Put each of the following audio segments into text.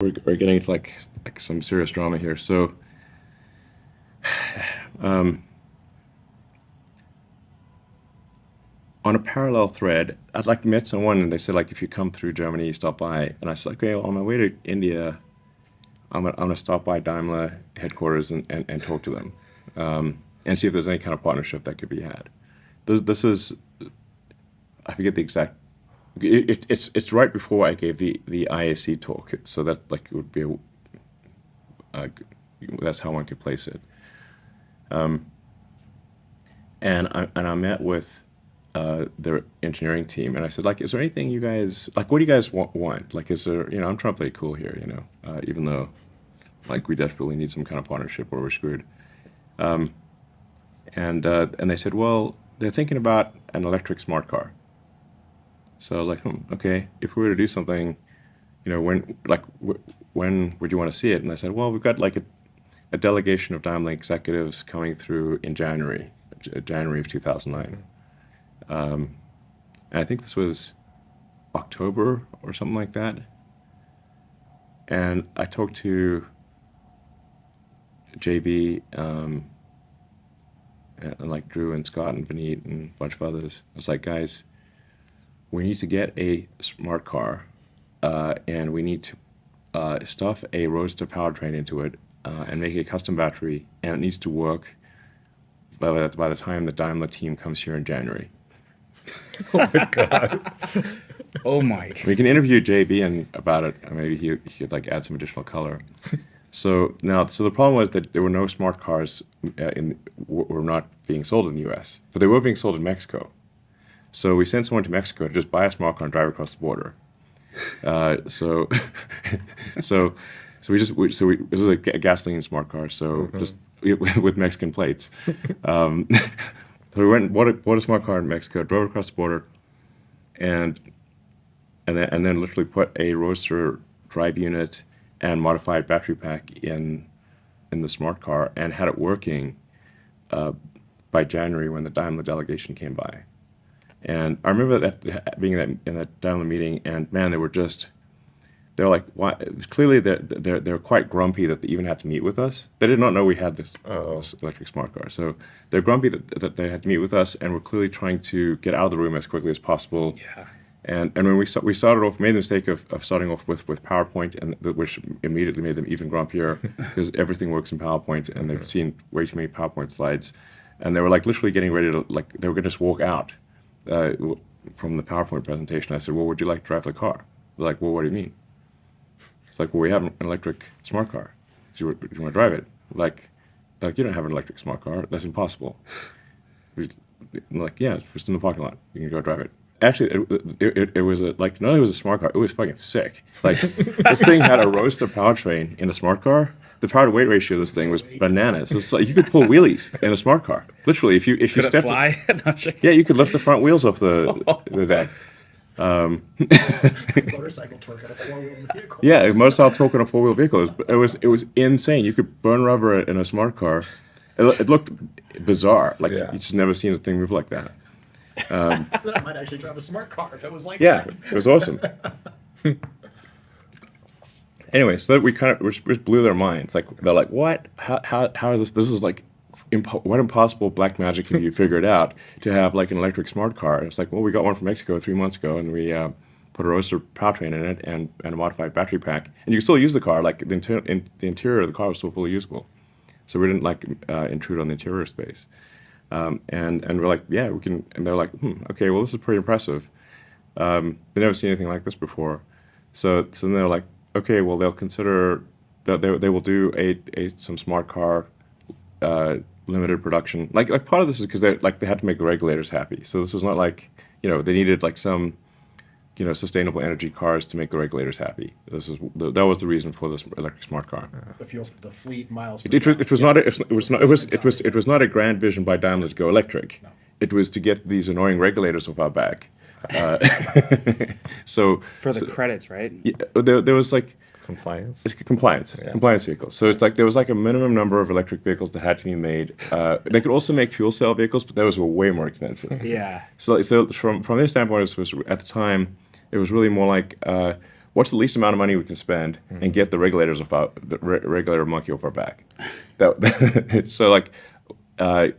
we're getting into like some serious drama here. So, um, on a parallel thread, I'd like met someone and they said like if you come through Germany, stop by. And I said, okay, well, on my way to India, I'm gonna stop by Daimler headquarters and talk to them, and see if there's any kind of partnership that could be had. This is, I forget the exact. It's right before I gave the IAC talk, so that like it would be uh, that's how one could place it. Um, and I met with their engineering team, and I said, like, is there anything you guys like? What do you guys want? Like, is there, I'm trying to play cool here, even though like we desperately need some kind of partnership or we're screwed. Um, and they said, well, they're thinking about an electric smart car. So I was like, okay, if we were to do something, when would you want to see it? And I said, well, we've got like a delegation of Daimler executives coming through in January of 2009. And I think this was October or something like that. And I talked to JB, and like Drew and Scott and Vineet and a bunch of others. I was like, guys, we need to get a smart car, and we need to stuff a roadster powertrain into it, and make a custom battery, and it needs to work by the time the Daimler team comes here in January. Oh my god. Oh my. We can interview JB about it, and maybe he'd like add some additional color. So the problem was that there were no smart cars were not being sold in the U.S., but they were being sold in Mexico. So we sent someone to Mexico to just buy a smart car and drive across the border. So this is a gasoline smart car, so just with Mexican plates. So we went and bought a smart car in Mexico, drove across the border, and then literally put a roadster drive unit and modified battery pack in the smart car and had it working by January when the Daimler delegation came by. And I remember that being in that Daimler meeting, and man, they're like, why? Clearly they're quite grumpy that they even had to meet with us. They did not know we had this electric smart car, so they're grumpy that they had to meet with us, and we're clearly trying to get out of the room as quickly as possible. Yeah. And when we started off, made the mistake of starting off with PowerPoint, which immediately made them even grumpier because everything works in PowerPoint, and they've seen way too many PowerPoint slides, and they were like literally getting ready to they were going to just walk out from the PowerPoint presentation. I said, well, would you like to drive the car? They're like, well, what do you mean? It's like, well, we have an electric smart car. Do you want to drive it? Like you don't have an electric smart car. That's impossible. Like, yeah, it's just in the parking lot. You can go drive it. Actually, it was not only was a smart car, it was fucking sick. Like, this thing had a roadster powertrain in a smart car. The power to weight ratio of this thing was bananas. It's like you could pull wheelies in a smart car. Literally, if you Could it fly? yeah, you could lift the front wheels off the deck. Motorcycle torque on a four-wheel vehicle. Yeah, motorcycle torque on a four-wheel vehicle. It was insane. You could burn rubber in a smart car. It looked bizarre. Like, you just never seen a thing move like that. Then I might actually drive a smart car if it was like Yeah, that. it was awesome. Anyway, so we just blew their minds. Like, they're like, what? How is this? This is like, what impossible black magic have you figured out to have like an electric smart car? And it's like, well, we got one from Mexico 3 months ago, and we put a roadster powertrain in it and a modified battery pack, and you can still use the car. Like, the interior of the car was still fully usable, so we didn't like intrude on the interior space. And we're like, yeah, we can. And they're like, okay, well, this is pretty impressive. They never seen anything like this before. So then they're like, okay, well, they'll consider that they will do some smart car limited production. Like part of this is because they had to make the regulators happy. So this was not like, they needed like some, sustainable energy cars to make the regulators happy. That was the reason for this electric smart car. The fuel for the fleet miles. It was not a grand vision by Daimler to go electric. No. It was to get these annoying regulators off our back. So For the credits, right? yeah, there was like Compliance. it's compliance vehicles. So it's like there was like a minimum number of electric vehicles that had to be made. They could also make fuel cell vehicles, but those were way more expensive. Yeah. So from this standpoint, it was at the time, it was really more like, well, what's the least amount of money we can spend and get the regulators off the regulator monkey off our back. So like, anyway,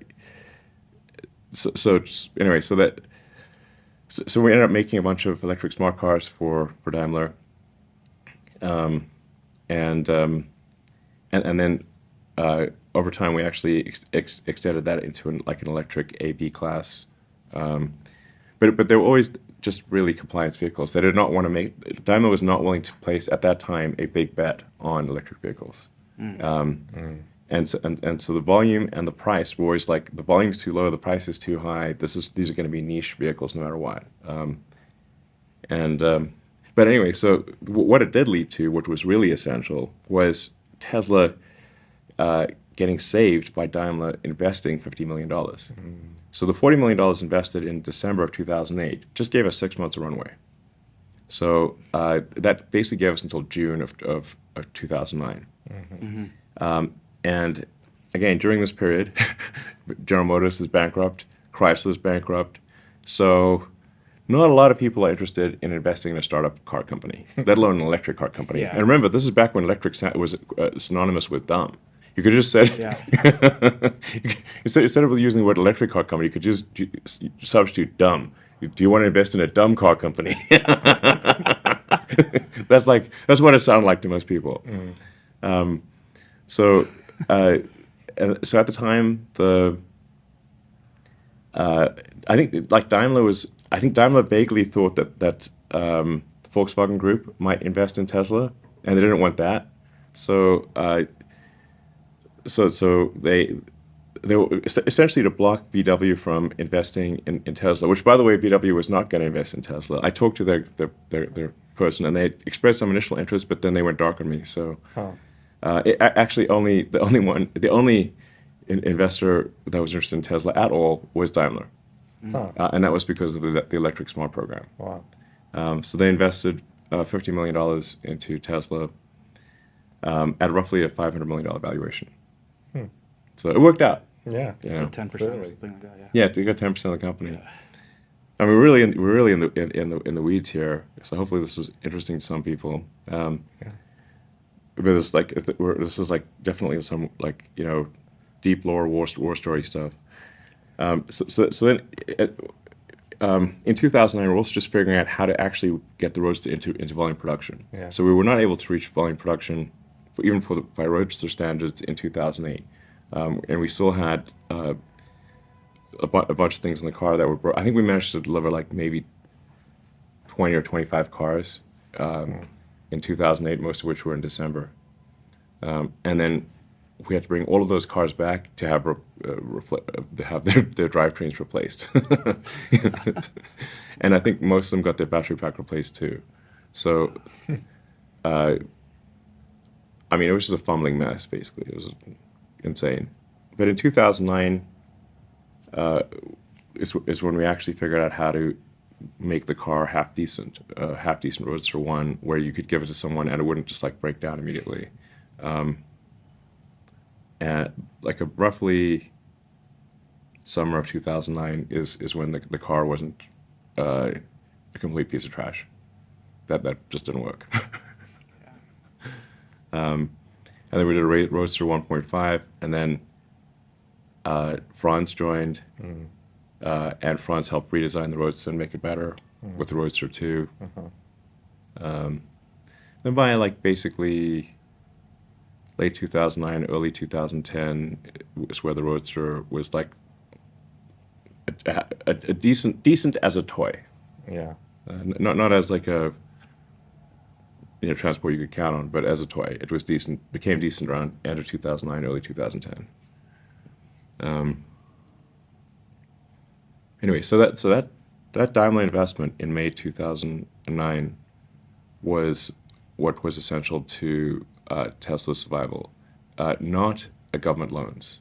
so we ended up making a bunch of electric smart cars for Daimler, and then over time we actually extended that into an electric A/B class, but they were always just really compliance vehicles. They did not want to make. Daimler was not willing to place at that time a big bet on electric vehicles. And so the volume and the price were always like, the volume's too low, the price is too high. These are going to be niche vehicles no matter what. But anyway, so what it did lead to, which was really essential, was Tesla getting saved by Daimler investing $50 million. So the $40 million invested in December of 2008 just gave us 6 months of runway. So that basically gave us until June of 2009. And again, during this period, General Motors is bankrupt, Chrysler is bankrupt. So not a lot of people are interested in investing in a startup car company, let alone an electric car company. Yeah. And remember, this is back when electric was synonymous with dumb. You could just say, instead of using the word electric car company, you could just substitute dumb. Do you want to invest in a dumb car company? That's what it sounded like to most people. So at the time, I think Daimler vaguely thought that the Volkswagen Group might invest in Tesla, and they didn't want that. So they were essentially to block VW from investing in Tesla, which, by the way, VW was not going to invest in Tesla. I talked to their person, and they expressed some initial interest, but then they went dark on me. So. The only investor that was interested in Tesla at all was Daimler, and that was because of the electric smart program. Wow! So they invested $50 million into Tesla at roughly a $500 million valuation. So it worked out. Yeah, 10% or something like that. Yeah, they got 10% of the company. Yeah. I mean, we're really in the weeds here. So hopefully this is interesting to some people. But this was definitely some deep lore war story stuff. So then in 2009 we're also just figuring out how to actually get the Roadster into volume production. Yeah. So we were not able to reach volume production by Roadster standards in 2008, and we still had a bunch of things in the car that were I think we managed to deliver maybe 20 or 25 cars. In 2008, most of which were in December. And then we had to bring all of those cars back to have their drivetrains replaced. And I think most of them got their battery pack replaced too. So, I mean, it was just a fumbling mess, basically. It was insane. But in 2009 is when we actually figured out how to make the car half decent Roadster 1, where you could give it to someone and it wouldn't just break down immediately. And roughly summer of 2009 is when the car wasn't a complete piece of trash. That just didn't work. And then we did a Roadster 1.5, and then Franz joined. And Franz helped redesign the Roadster and make it better with the Roadster 2. Then by basically late 2009, early 2010 was where the Roadster was a decent as a toy. Yeah. Not as a transport you could count on, but as a toy, it was decent. Became decent around end of 2009, early 2010. Anyway, so that Daimler investment in May 2009 was what was essential to Tesla's survival, not a government loans.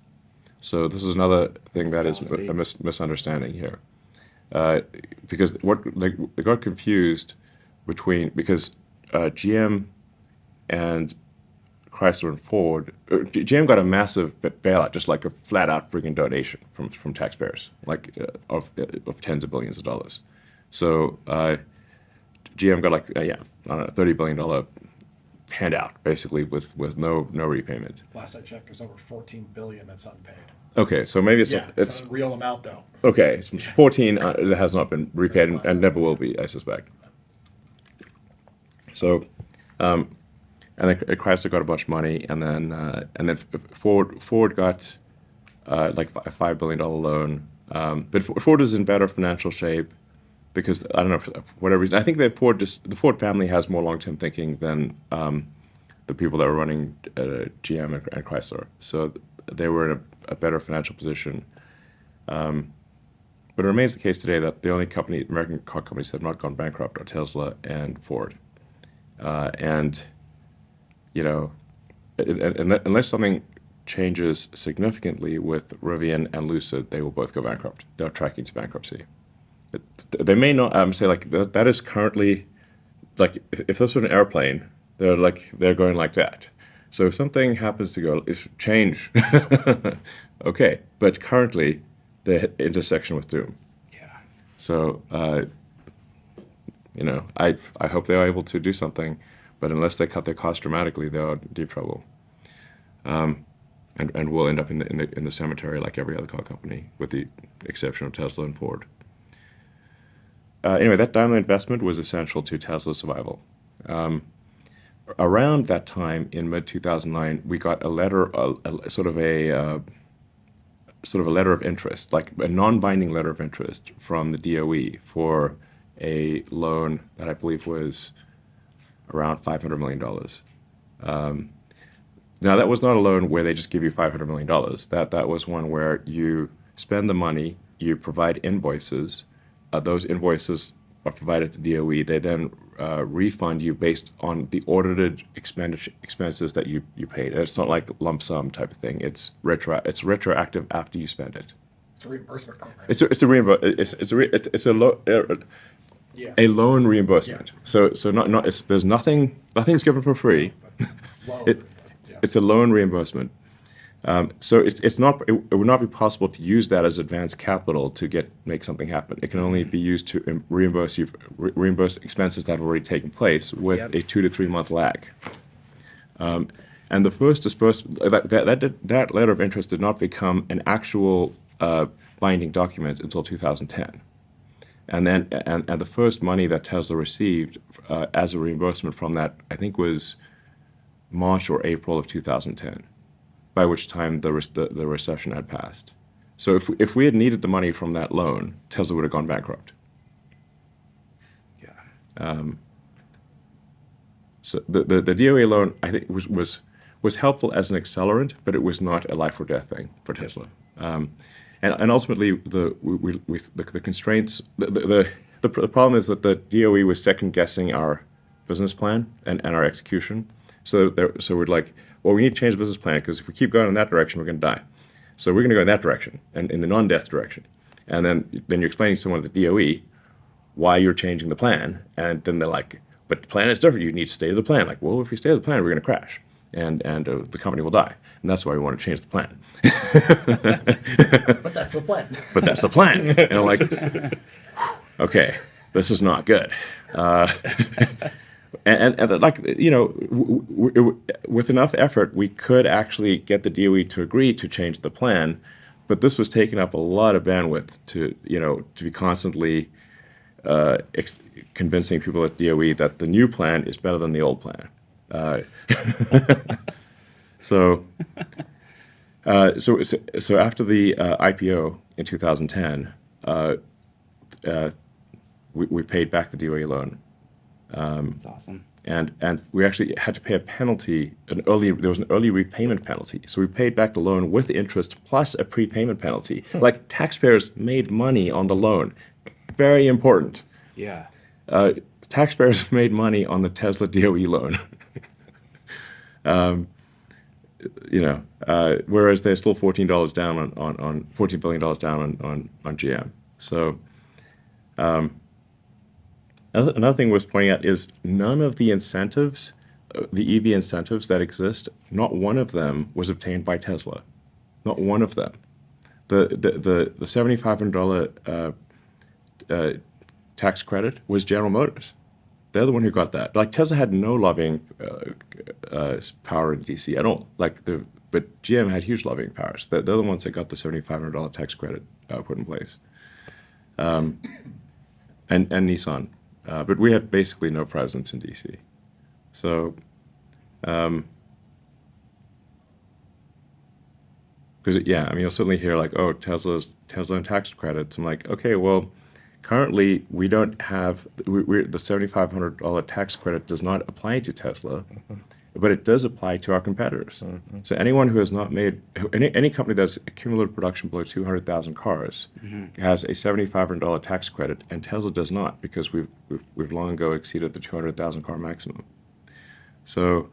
So this is another thing that is a misunderstanding here, because they got confused because GM and Chrysler and Ford, GM got a massive bailout, just a flat-out freaking donation from taxpayers, of tens of billions of dollars. So GM got like yeah, I don't know, $30 billion handout basically with no repayment. Last I checked, there's over 14 billion that's unpaid. Okay, so maybe it's It's a real amount though. okay. So 14 that has not been repaid and never will be, I suspect. So, and then Chrysler got a bunch of money, and then Ford got like a $5 billion loan. But Ford is in better financial shape because I don't know for whatever reason. I think the Ford family has more long-term thinking than the people that were running GM and Chrysler. So they were in a better financial position. But it remains the case today that the only American car companies that have not gone bankrupt are Tesla and Ford. And you know, unless something changes significantly with Rivian and Lucid, they will both go bankrupt. They're tracking to bankruptcy. They may not say like that is currently like if this was an airplane, they're going like that. So if something happens to go change, okay. But currently, the intersection with doom. Yeah. So you know, I hope they are able to do something, but unless they cut their costs dramatically, they are in deep trouble. And will end up in the cemetery like every other car company, with the exception of Tesla and Ford. Anyway, that Daimler investment was essential to Tesla's survival. Around that time, in mid-2009, we got a letter, sort of a letter of interest, like a non-binding letter of interest from the DOE for a loan that I believe was around $500 million. Now, that was not a loan where they just give you $500 million. That was one where you spend the money, you provide invoices. Those invoices are provided to DOE. They then refund you based on the audited expenses that you paid. It's not like lump sum type of thing. It's retroactive after you spend it. It's a reimbursement program. It's a loan reimbursement. Yeah. So there's nothing's given for free. Loan. It's a loan reimbursement. So it would not be possible to use that as advanced capital to make something happen. It can only be used to reimburse expenses that have already taken place with a 2 to 3 month lag. And the first disbursement, that letter of interest did not become an actual binding document until 2010. And then and the first money that Tesla received as a reimbursement from that, I think, was March or April of 2010, by which time the recession had passed. So if we had needed the money from that loan, Tesla would have gone bankrupt. Yeah. So the DOE loan, I think, was helpful as an accelerant, but it was not a life or death thing for Tesla. And ultimately, the constraints, the problem is that the DOE was second guessing our business plan and our execution. So we're like, well, we need to change the business plan because if we keep going in that direction, we're going to die. So we're going to go in that direction and in the non-death direction. And then you're explaining to someone at the DOE why you're changing the plan, and then they're like, but the plan is different. You need to stay to the plan. Like, well, if we stay to the plan, we're going to crash, and the company will die. And that's why we want to change the plan. But that's the plan. But that's the plan. And I'm like, okay, this is not good. And like, you know, with enough effort, we could actually get the DOE to agree to change the plan, but this was taking up a lot of bandwidth to be constantly convincing people at DOE that the new plan is better than the old plan. So after the IPO in 2010, we paid back the DOE loan. That's awesome. And we actually had to pay a penalty. There was an early repayment penalty. So we paid back the loan with interest plus a prepayment penalty. Like, taxpayers made money on the loan. Very important. Yeah. Taxpayers made money on the Tesla DOE loan. Whereas they're still $14 down on $14 billion down on GM. So. Another thing worth pointing out is none of the incentives, the EV incentives that exist, not one of them was obtained by Tesla. Not one of them. The $7,500 tax credit was General Motors. They're the one who got that. Like Tesla had no lobbying power in DC at all. But GM had huge lobbying powers. They're the ones that got the $7,500 tax credit put in place, um, and Nissan. But we had basically no presence in DC. So, because yeah, I mean, you'll certainly hear like, oh, Tesla and tax credits. I'm like, okay, well, currently we don't have the $7,500 tax credit does not apply to Tesla, but it does apply to our competitors. So anyone who has not made any company that's accumulated production below 200,000 cars has a $7,500 tax credit, and Tesla does not because we've long ago exceeded the 200,000 car maximum. So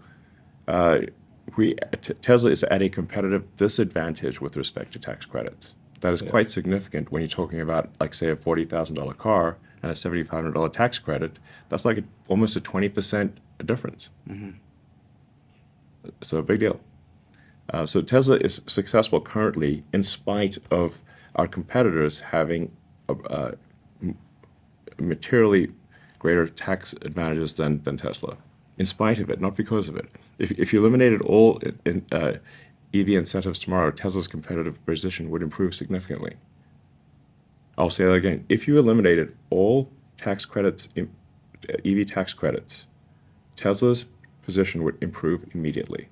Tesla is at a competitive disadvantage with respect to tax credits. That is quite significant when you're talking about, like, say, a $40,000 car and a $7,500 tax credit. That's like almost a 20% difference. So big deal. So Tesla is successful currently in spite of our competitors having materially greater tax advantages than Tesla. In spite of it, not because of it. If you eliminated all EV incentives tomorrow, Tesla's competitive position would improve significantly. I'll say that again. If you eliminated all tax credits, EV tax credits, Tesla's position would improve immediately.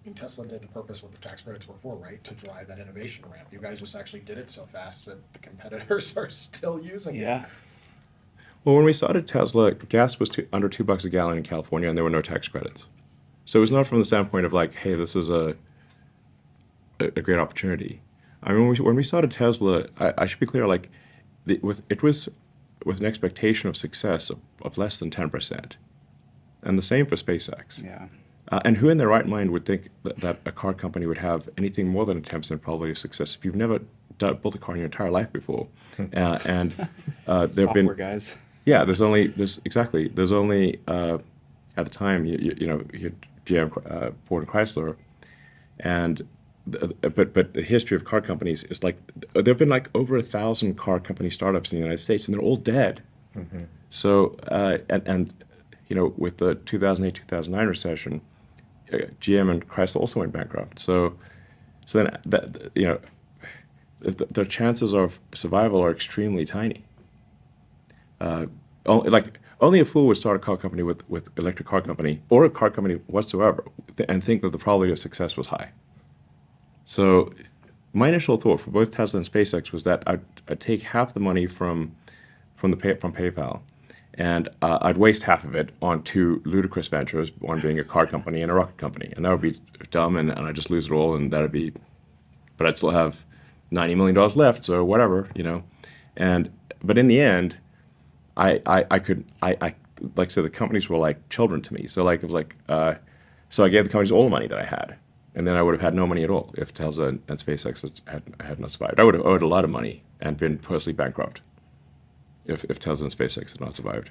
And Tesla did the purpose what the tax credits were for, right? To drive that innovation ramp. You guys just actually did it so fast that the competitors are still using it. Yeah. Well, when we started Tesla, gas was under $2 a gallon in California, and there were no tax credits. So it was not from the standpoint of like, hey, this is a great opportunity. I mean, when we started Tesla, I should be clear, like, it was with an expectation of success of less than 10%, and the same for SpaceX. Yeah. And who in their right mind would think that a car company would have anything more than a 10% probability of success if you've never built a car in your entire life before? And there've been guys. Yeah, there's only at the time you had GM, Ford, and Chrysler, and but the history of car companies is like there've been like over 1,000 car company startups in the United States, and they're all dead. So and with the 2008-2009 recession, GM and Chrysler also went bankrupt. So then the chances of survival are extremely tiny. Only a fool would start a car company with electric car company or a car company whatsoever and think that the probability of success was high. So my initial thought for both Tesla and SpaceX was that I'd take half the money from PayPal, and I'd waste half of it on two ludicrous ventures, one being a car company and a rocket company, and that would be dumb, and I'd just lose it all, and that'd be, but I'd still have $90 million left, so whatever, but in the end, I could like I said, the companies were like children to me. So like it was like so I gave the companies all the money that I had, and then I would have had no money at all if Tesla and SpaceX had not survived. I would have owed a lot of money and been personally bankrupt if Tesla and SpaceX had not survived.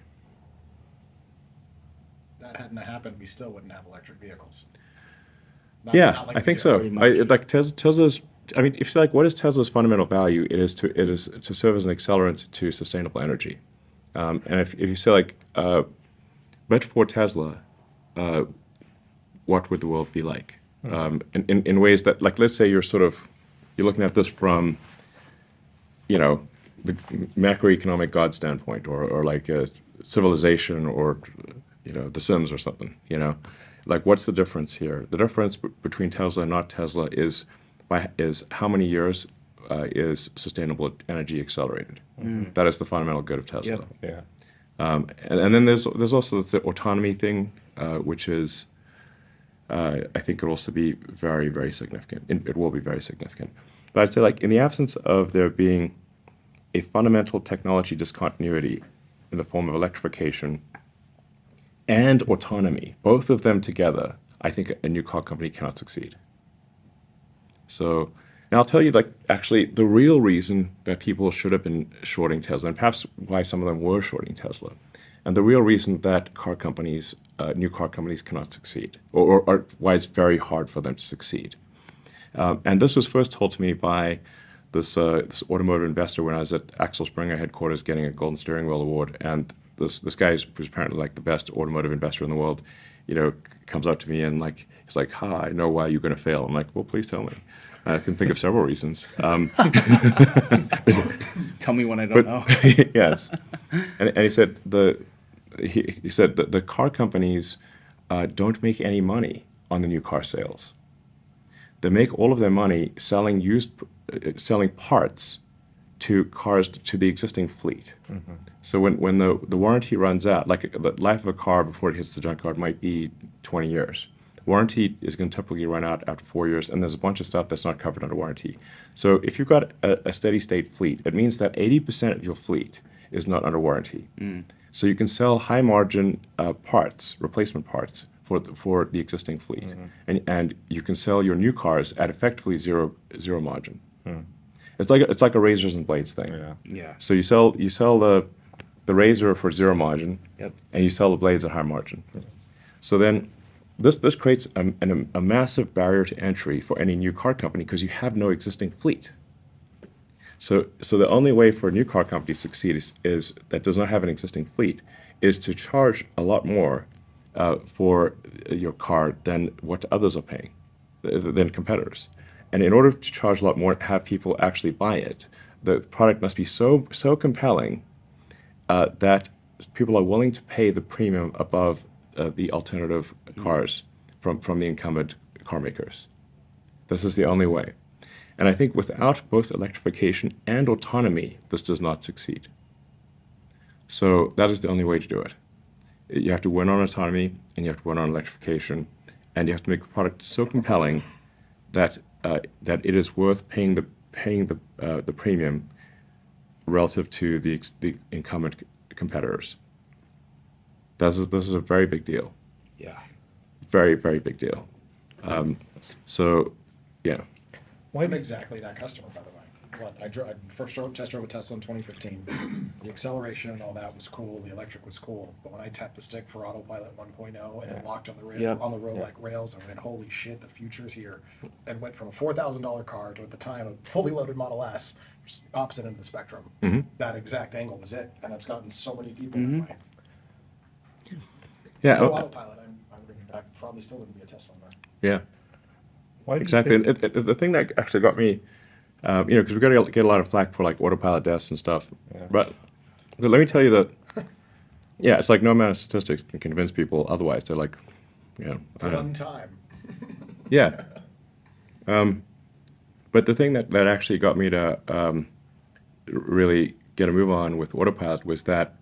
That hadn't happened, we still wouldn't have electric vehicles. Not like I think so. Like Tesla's. I mean, if you say like, what is Tesla's fundamental value? It is to serve as an accelerant to sustainable energy. And if you say like, but for Tesla, what would the world be like? In ways that, like, let's say you're looking at this from, the macroeconomic God standpoint, or like a civilization, or The Sims or something. Like, what's the difference here? The difference between Tesla and not Tesla is how many years is sustainable energy accelerated. That is the fundamental good of Tesla. Yeah. And then there's also the autonomy thing, which is I think it'll also be very, very significant. It will be very significant. But I'd say, like, in the absence of there being a fundamental technology discontinuity in the form of electrification and autonomy, both of them together, I think a new car company cannot succeed. So now I'll tell you, like, actually the real reason that people should have been shorting Tesla, and perhaps why some of them were shorting Tesla, and the real reason that new car companies cannot succeed, or why it's very hard for them to succeed. And this was first told to me by this automotive investor when I was at Axel Springer headquarters getting a Golden Steering Wheel award, and this guy who's apparently like the best automotive investor in the world, comes up to me and like he's like, "Ha, I know why you're going to fail." I'm like, "Well, please tell me." I can think of several reasons. Tell me when I don't know. Yes, and he said he said that the car companies don't make any money on the new car sales. They make all of their money selling parts to cars to the existing fleet. Mm-hmm. So when the warranty runs out, like the life of a car before it hits the junkyard might be 20 years. Warranty is going to typically run out after 4 years, and there's a bunch of stuff that's not covered under warranty. So if you've got a steady state fleet, it means that 80% of your fleet is not under warranty. Mm. So you can sell high margin parts, replacement parts for the existing fleet, and you can sell your new cars at effectively zero margin. Mm. It's like a razors and blades thing. Yeah. Yeah. So you sell the razor for zero margin, Yep. and you sell the blades at high margin. So then this creates a massive barrier to entry for any new car company because you have no existing fleet. So the only way for a new car company to succeed is that does not have an existing fleet is to charge a lot more for your car than what others are paying, than competitors. And in order to charge a lot more, have people actually buy it, the product must be so compelling that people are willing to pay the premium above the alternative cars from the incumbent car makers. This is the only way. And I think without both electrification and autonomy, this does not succeed. So that is the only way to do it. You have to win on autonomy, and you have to win on electrification, and you have to make the product so compelling that it is worth paying the premium relative to the incumbent competitors. This is a very big deal. Yeah. Very, very big deal. So, yeah. I'm exactly that customer, by the way. I first test drove a Tesla in 2015. The acceleration and all that was cool. The electric was cool. But when I tapped the stick for Autopilot 1.0 and it locked on the Yep. on the road like rails, I went, holy shit, the future's here. And went from a $4,000 car to, at the time, a fully loaded Model S, just opposite end of the spectrum. Mhm. That exact angle was it. And that's gotten so many people Mhm. that way. Yeah. No Autopilot, I probably still wouldn't be a Tesla owner. Yeah. Why do you Exactly. think- And the thing that actually got me, because we got to get a lot of flack for like autopilot deaths and stuff. Yeah. But let me tell you that, yeah, it's like no amount of statistics can convince people otherwise. They're like, Put on time. yeah. But the thing that actually got me to really get a move on with autopilot was that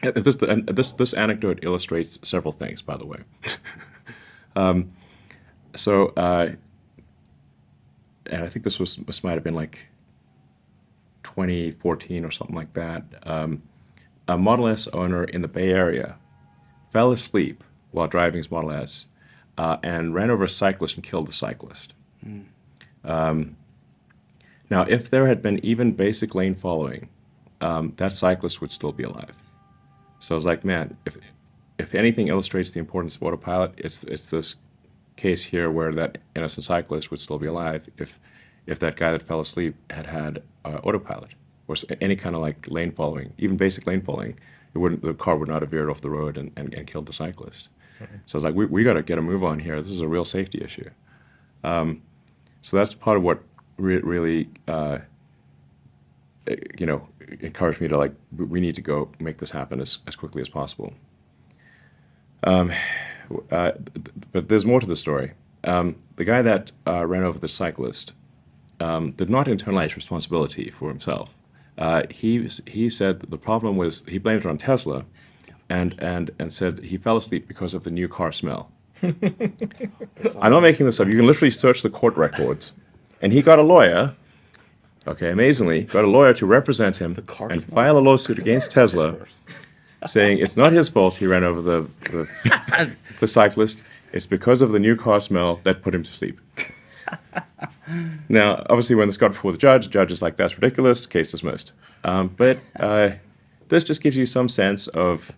this anecdote illustrates several things, by the way. And I think this might have been like 2014 or something like that. A Model S owner in the Bay Area fell asleep while driving his Model S and ran over a cyclist and killed the cyclist. Now, if there had been even basic lane following, that cyclist would still be alive. So I was like, man, if anything illustrates the importance of autopilot, it's this case here where that innocent cyclist would still be alive if that guy that fell asleep had autopilot or any kind of like lane following, even basic lane following. The car would not have veered off the road and killed the cyclist. Mm-hmm. So I was like, we got to get a move on here. This is a real safety issue. So that's part of what really encouraged me to like, we need to go make this happen as quickly as possible. But there's more to the story. The guy that ran over the cyclist did not internalize responsibility for himself. He said the problem was he blamed it on Tesla, and said he fell asleep because of the new car smell. Awesome. I'm not making this up. You can literally search the court records, and he got a lawyer. Okay, amazingly, got a lawyer to represent him and file a lawsuit against Tesla, saying it's not his fault he ran over the cyclist. It's because of the new car smell that put him to sleep. Now, obviously, when this got before the judge is like, that's ridiculous, case dismissed. But this just gives you some sense of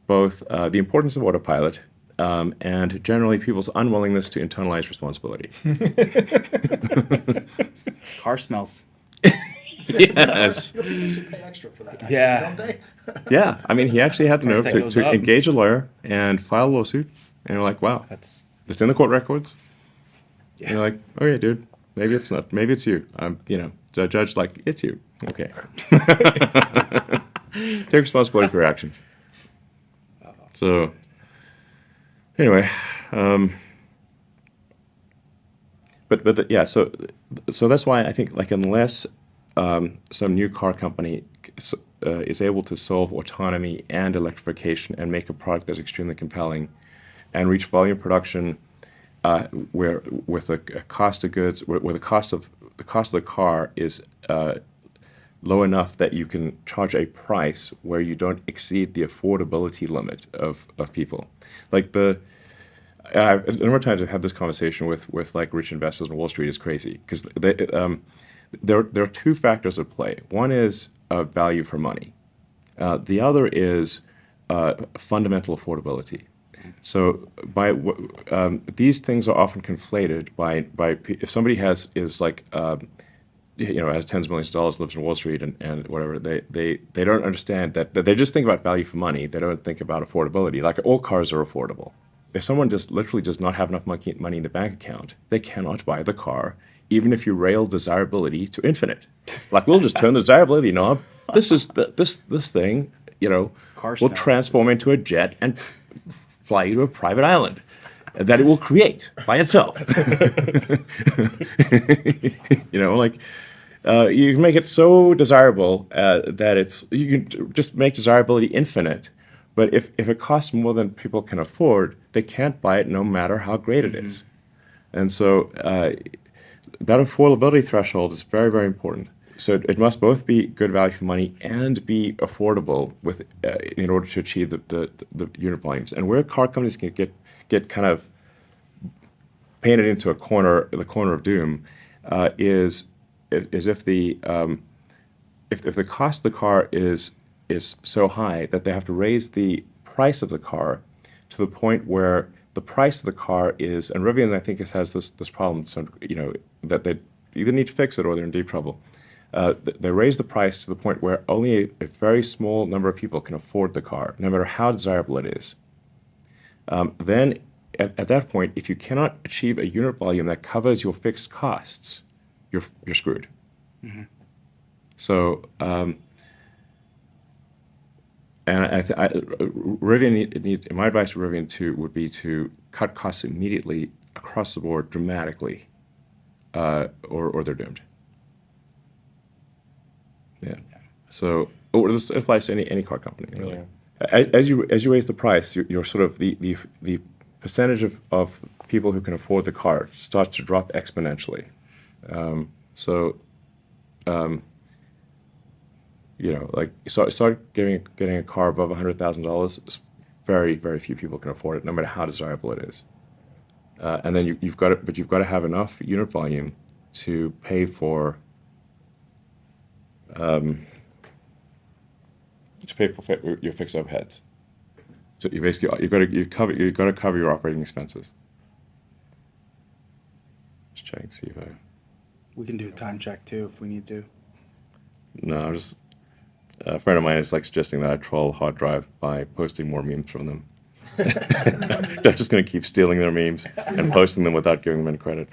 both the importance of autopilot and generally people's unwillingness to internalize responsibility. Car smells. Yes. You know, people should pay extra for that, actually, Yeah. don't they? Yeah, I mean, he actually had the Price nerve tag to, goes to up. engage a lawyer and file a lawsuit. And you're like, wow, That's it's in the court records. yeah. And you're like, okay, dude, maybe it's not. Maybe it's you. The judge like, it's you. Okay. Take responsibility for your actions. So, anyway, yeah. So that's why I think like unless some new car company is able to solve autonomy and electrification and make a product that's extremely compelling and reach volume production where with a cost of goods where the cost of the car is low enough that you can charge a price where you don't exceed the affordability limit of people. Like a number of times I've had this conversation with like rich investors on Wall Street. Is crazy because there are two factors at play. One is value for money. The other is fundamental affordability. So these things are often conflated by if somebody has tens of millions of dollars, lives in Wall Street and whatever, they don't understand that they just think about value for money. They don't think about affordability. Like all cars are affordable. If someone just literally does not have enough money in the bank account, they cannot buy the car, even if you rail desirability to infinite. Like we'll just turn the desirability knob. This thing, Car will smells. transform into a jet and fly you to a private island that it will create by itself. You can make it so desirable that you can just make desirability infinite. But if it costs more than people can afford, they can't buy it no matter how great it is. And so that affordability threshold is very, very important. So it must both be good value for money and be affordable in order to achieve the unit volumes. And where car companies can get kind of painted into the corner of doom is if the cost of the car is so high that they have to raise the price of the car to the point where the price of the car is, and Rivian I think has this problem, so that they either need to fix it or they're in deep trouble. They raise the price to the point where only a very small number of people can afford the car, no matter how desirable it is. Then at that point, if you cannot achieve a unit volume that covers your fixed costs, you're screwed. Mm-hmm. So, Rivian needs. My advice to Rivian would be to cut costs immediately across the board dramatically, or they're doomed. Yeah. So, this applies to any car company. Really. Yeah. As you raise the price, you're sort of the percentage of people who can afford the car starts to drop exponentially. Start getting a car above $100,000. Very, very few people can afford it, no matter how desirable it is. And then you've got to have enough unit volume to pay for your fixed overheads. So you've got to cover your operating expenses. Just check, see if I. We can do a time check too if we need to. No, I'm just. A friend of mine is like suggesting that I troll hard drive by posting more memes from them. They're just going to keep stealing their memes and posting them without giving them any credit.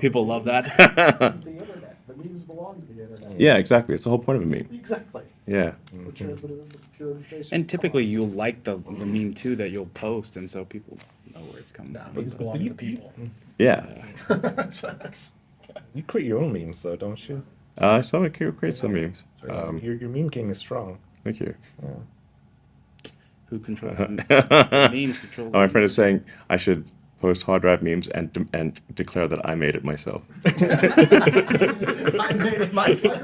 People love that. This is the internet. The memes belong to the internet. Yeah, exactly. It's the whole point of a meme. Exactly. Yeah. It's the transmitter of the pure information. And typically you'll like the meme too that you'll post, and so people know where it's coming Nah, from. memes belong to the people. Yeah. So that's- You create your own memes, though, don't you? I saw it create some memes. Your meme game is strong. Thank you. Yeah. Who controls the memes? Controls. My friend is saying I should post hard drive memes and declare that I made it myself. I made it myself.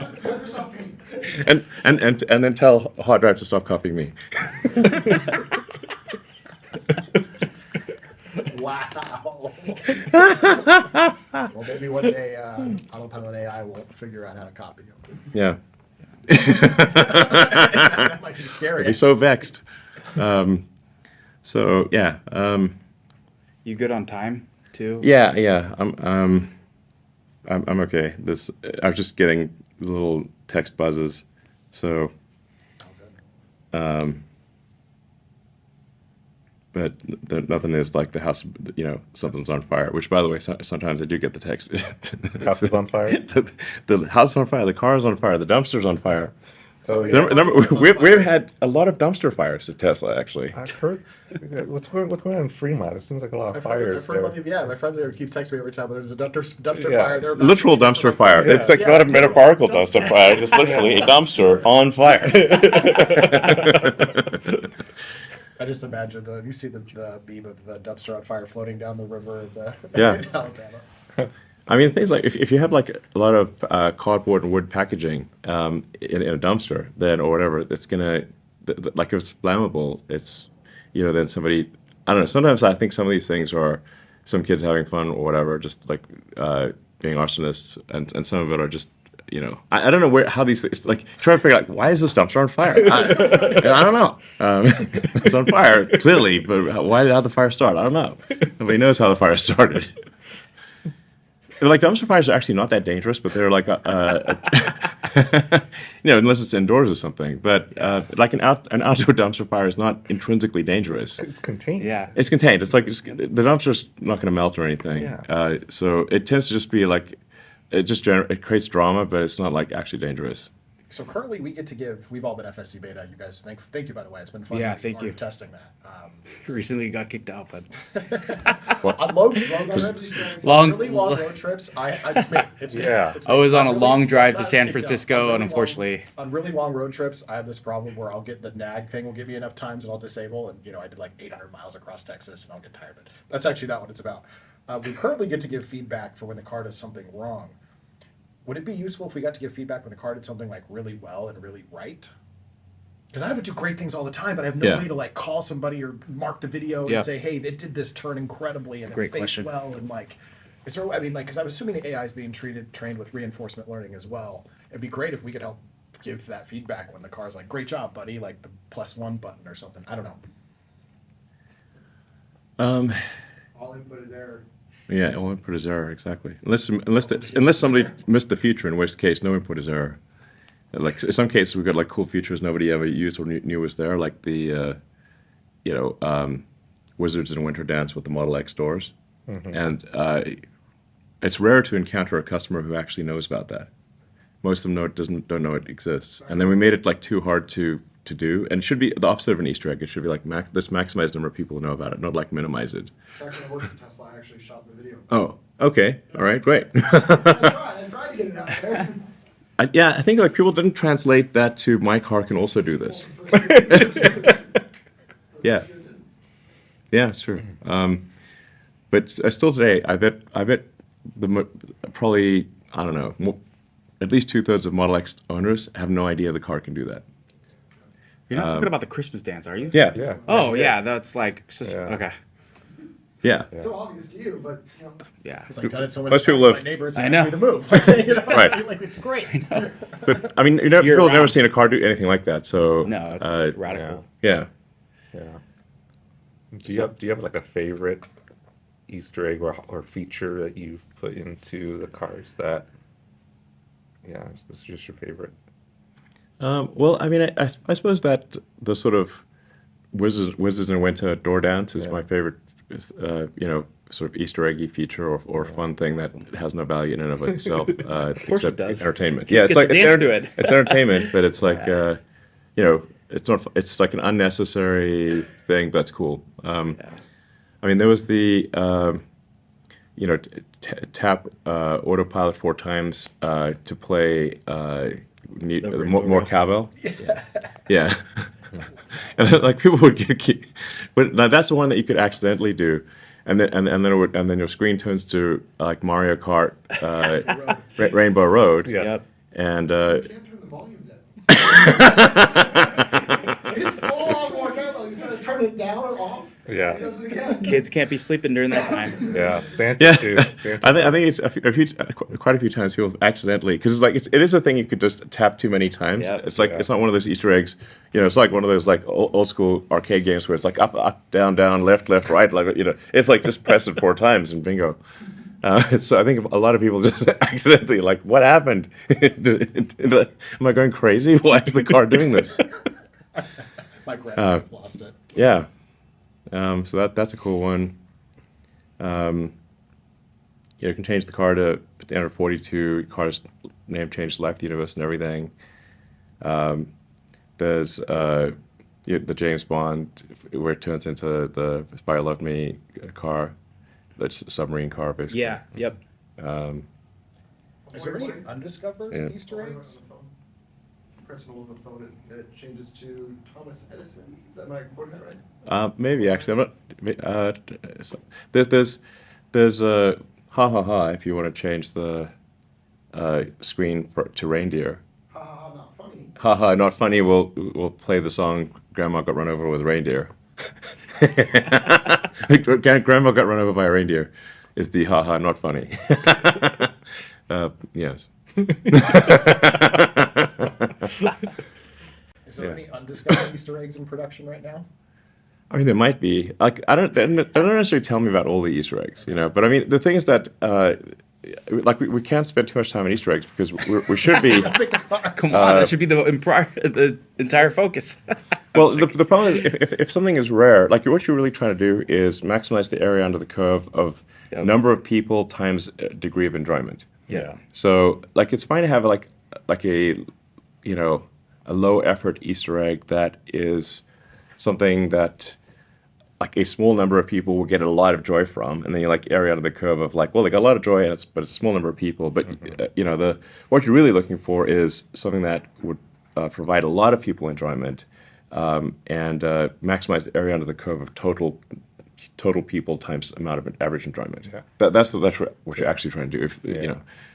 and then tell hard drive to stop copying me. Wow. Well, maybe one day autopilot AI will figure out how to copy you. Yeah. That might be scary. I'd be so vexed. So yeah. You good on time too? Yeah. I'm okay. I was just getting little text buzzes. So, Oh, good. but nothing is like the house, something's on fire. Which, by the way, sometimes I do get the text. House is on fire? The house is on fire. The car is on fire. The dumpster's on fire. Oh, yeah. Remember, we've had a lot of dumpster fires at Tesla, actually. I've heard. What's going on in Fremont? It seems like a lot of fires I've heard there. yeah, my friends there keep texting me every time there's a dumpster Yeah. fire. They're about Literal to- dumpster fire. Yeah. It's like Yeah. not a metaphorical Dumpster. dumpster fire. It's literally a dumpster on fire. I just imagine you see the beam of the dumpster on fire floating down the river Yeah. in Alabama. I mean, things like if you have like a lot of cardboard and wood packaging in a dumpster, then or whatever, it's gonna like if it's flammable, it's then somebody I don't know. Sometimes I think some of these things are some kids having fun or whatever, just like being arsonists, and some of it are just I don't know how these things like trying to figure out why is this dumpster on fire? I don't know. It's on fire clearly, but how did the fire start? I don't know. Nobody knows how the fire started. Like dumpster fires are actually not that dangerous, but they're like, unless it's indoors or something. But like an outdoor dumpster fire is not intrinsically dangerous. It's contained. Yeah. It's contained. It's like the dumpster's not going to melt or anything. Yeah. So it tends to just be like it creates drama, but it's not like actually dangerous. So currently we get to give. We've all been FSC beta. You guys, thank you by the way. It's been fun. Yeah, thank already you. testing that. Recently got kicked out, but On long trips, Long- really long road trips. I just made it's me. Yeah. It's I me. was on a really- long drive to not San kicked out. Francisco, On and really unfortunately, on really long road trips, I have this problem where I'll get the nag thing will give me enough times and I'll disable, and I did like 800 miles across Texas and I'll get tired of it. That's actually not what it's about. We currently get to give feedback for when the car does something wrong. Would it be useful if we got to give feedback when the car did something like really well and really right? Because I have to do great things all the time, but I have no Yeah. way to like call somebody or mark the video Yeah. and say, "Hey, it did this turn incredibly and Great it's spaced question. well." And like, is there? I mean, like, because I'm assuming the AI is being trained with reinforcement learning as well. It'd be great if we could help give that feedback when the car's like, "Great job, buddy!" Like the +1 button or something. I don't know. All input is error. Yeah, all input is error, exactly. Unless somebody missed the feature, in which case no input is error. Like in some cases, we've got like cool features nobody ever used or knew was there, like the Wizards in Winter Dance with the Model X doors, and it's rare to encounter a customer who actually knows about that. Most of them don't know it exists, and then we made it like too hard to do, and it should be the opposite of an Easter egg. It should be like let's maximize the number of people who know about it, not like minimize it. Actually, I worked at Tesla. I actually shot the video. Oh, okay, all right, great. I tried to get it out there. I think like people didn't translate that to my car can also do this. Yeah, it's true. But still today, I bet probably I don't know, at least 2/3 of Model X owners have no idea the car can do that. you're not talking about the Christmas dance, are you? Yeah, Yeah. Oh yeah, that's like such. Yeah. Okay. yeah. It's so obvious to you, but Yeah. because I've done it so many Most times people with have- my neighbors, I ask know. me to move. Right. Like it's great. But I mean, You're people have never around. seen a car do anything like that. So No, it's radical. yeah. Yeah. Do you have like a favorite Easter egg or feature that you've put into the cars that this is just your favorite? Well, I mean, I suppose that the sort of Wizards in Winter door dance is my favorite, sort of Easter eggy feature or fun thing that has no value in and of itself, course except it does. entertainment. Kids get to dance it's to it. it's entertainment, but it's like it's not. It's like an unnecessary thing, but it's cool. I mean, there was the tap autopilot 4 times to play more cowbell. Yeah. And then, like people would but now that's the one that you could accidentally do, and then your screen turns to like Mario Kart, Rainbow Road. Yeah. Yep. And You can't turn the volume down. It's full on more cowbell. You trying to turn it down or off? Yeah. It does it again. Kids can't be sleeping during that time. Yeah. Santa yeah, too. Santa. I think it's quite a few times people have accidentally, because it's like it is a thing you could just tap too many times. Yeah. It's like it's not one of those Easter eggs. It's like one of those like old school arcade games where it's like up, down, left, right. Like it's like just press it 4 times and bingo. So I think a lot of people just accidentally like, what happened? Am I going crazy? Why is the car doing this? My grandpa lost it. Yeah. So that's a cool one. You can change the car to standard 42. Car's name changed to Life, the Universe, and everything. There's the James Bond where it turns into the Spy Who Loved Me car, that's a submarine car basically. Yeah. Yep. Is there any undiscovered Yeah. Easter eggs? Press and hold the phone and it changes to Thomas Edison. Is that my quoting that right? Maybe actually, I'm not. There's a ha ha ha if you want to change the screen to reindeer. Ha ha ha, not funny. Ha ha, not funny. We'll play the song "Grandma Got Run Over with a Reindeer." Grandma got run over by a reindeer is the ha ha, not funny. Yes. Is there Yeah. any undiscovered Easter eggs in production right now? I mean, there might be. Like, they don't necessarily tell me about all the Easter eggs, But I mean, the thing is that, like, we can't spend too much time on Easter eggs because we should be. Come on, that should be the entire focus. Well, the problem is if something is rare, like what you're really trying to do is maximize the area under the curve of number of people times degree of enjoyment. Yeah. So, like, it's fine to have like a, a low effort Easter egg that is something that like a small number of people will get a lot of joy from, and then you like area under the curve of like, well, they got a lot of joy, but it's a small number of people. But what you're really looking for is something that would provide a lot of people enjoyment, and maximize the area under the curve of total people times amount of average enjoyment. Yeah. That's what you're actually trying to do.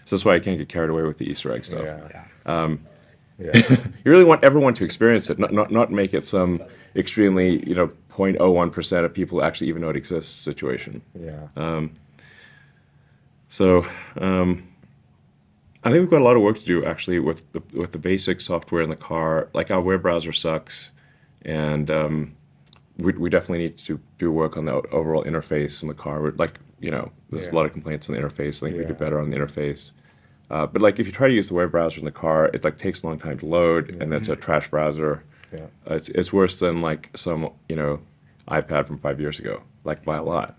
So that's why I can't get carried away with the Easter egg stuff. Yeah. You really want everyone to experience it, not make it some extremely 0.01% of people actually even know it exists situation. Yeah. So I think we've got a lot of work to do actually with the basic software in the car. Like our web browser sucks, and we definitely need to do work on the overall interface in the car. There's a lot of complaints on the interface. I think we do better on the interface. But like if you try to use the web browser in the car, it like takes a long time to load, and that's a trash browser. Yeah. It's worse than like some iPad from 5 years ago, like by a lot.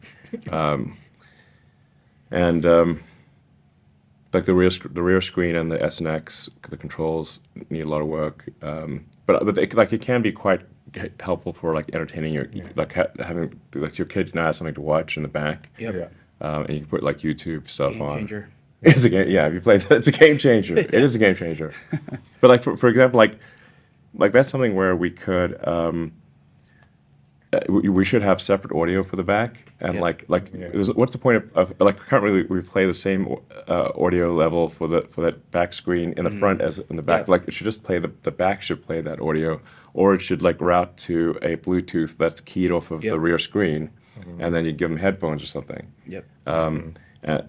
Like the rear screen and the S and X, the controls need a lot of work. But it can be quite helpful for like entertaining having like your kid now has something to watch in the back. Yep. Yeah. And you can put like YouTube stuff Game on. changer. It's a game. Yeah, if you play that, it's a game changer. It is a game changer. But like for example, like that's something where we could we should have separate audio for the back, and what's the point of like currently we play the same audio level for that back screen in the front as in the back. Like it should just play the back should play that audio, or it should like route to a Bluetooth that's keyed off of the rear screen, and then you give them headphones or something. Yep.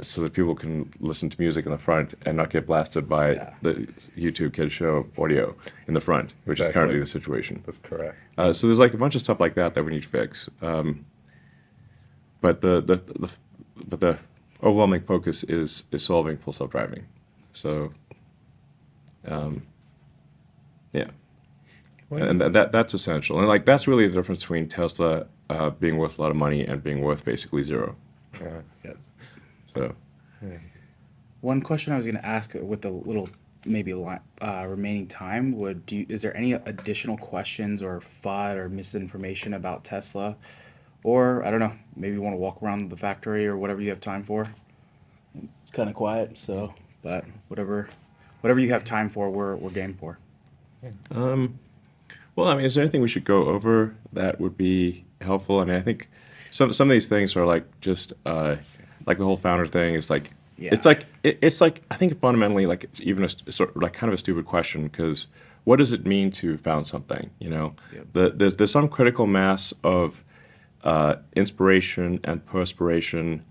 So that people can listen to music in the front and not get blasted by the YouTube Kids Show audio in the front, which is currently the situation. That's correct. So there's like a bunch of stuff like that we need to fix. But the overwhelming focus is solving full self-driving. So, yeah, and that's essential. And like that's really the difference between Tesla being worth a lot of money and being worth basically zero. Yeah. So, One question I was going to ask with the little maybe remaining time is there any additional questions or FUD or misinformation about Tesla, or I don't know, maybe you want to walk around the factory or whatever you have time for? It's kind of quiet, so but whatever you have time for, we're game for. well, I mean, is there anything we should go over that would be helpful? I mean, I think some of these things are like just like the whole founder thing is like it's like I think fundamentally like even a sort of like kind of a stupid question, because what does it mean to found something? There's some critical mass of inspiration and perspiration,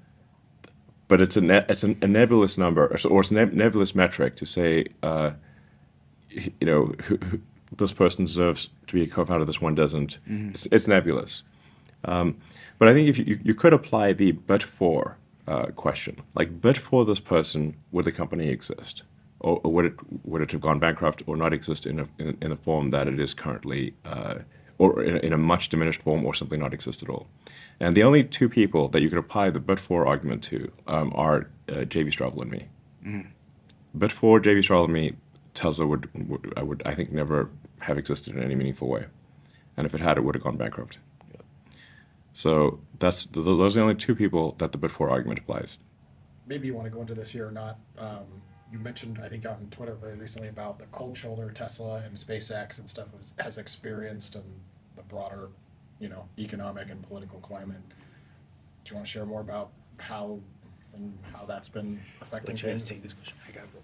but it's a nebulous number, or it's a nebulous metric to say this person deserves to be a co-founder, this one doesn't. It's nebulous. But I think if you could apply the but for question. Like, but for this person, would the company exist, or would it have gone bankrupt or not exist in a form that it is currently, or in a much diminished form, or simply not exist at all? And the only two people that you could apply the but for argument to are J.B. Straubel and me. But for J.B. Straubel and me, Tesla would I think never have existed in any meaningful way, and if it had, it would have gone bankrupt. So those are the only two people that the but for argument applies. Maybe you want to go into this here or not. You mentioned, I think, on Twitter very recently about the cold shoulder Tesla and SpaceX and stuff has experienced and the broader, economic and political climate. Do you want to share more about how that's been affecting things? Take this question. I gotta go.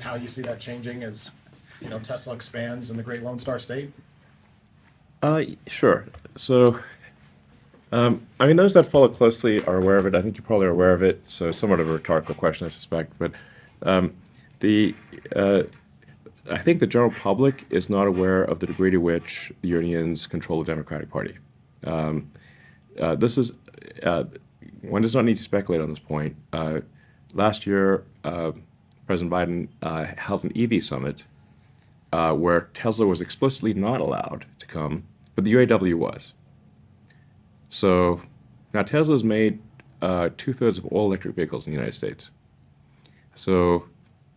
How you see that changing as, Tesla expands in the Great Lone Star State? Sure. So, those that follow closely are aware of it. I think you probably are aware of it. So, somewhat of a rhetorical question, I suspect. But I think the general public is not aware of the degree to which the unions control the Democratic Party. This is one does not need to speculate on this point. Last year, President Biden held an EV summit where Tesla was explicitly not allowed to come, but the UAW was. So now Tesla's made 2/3 of all electric vehicles in the United States. So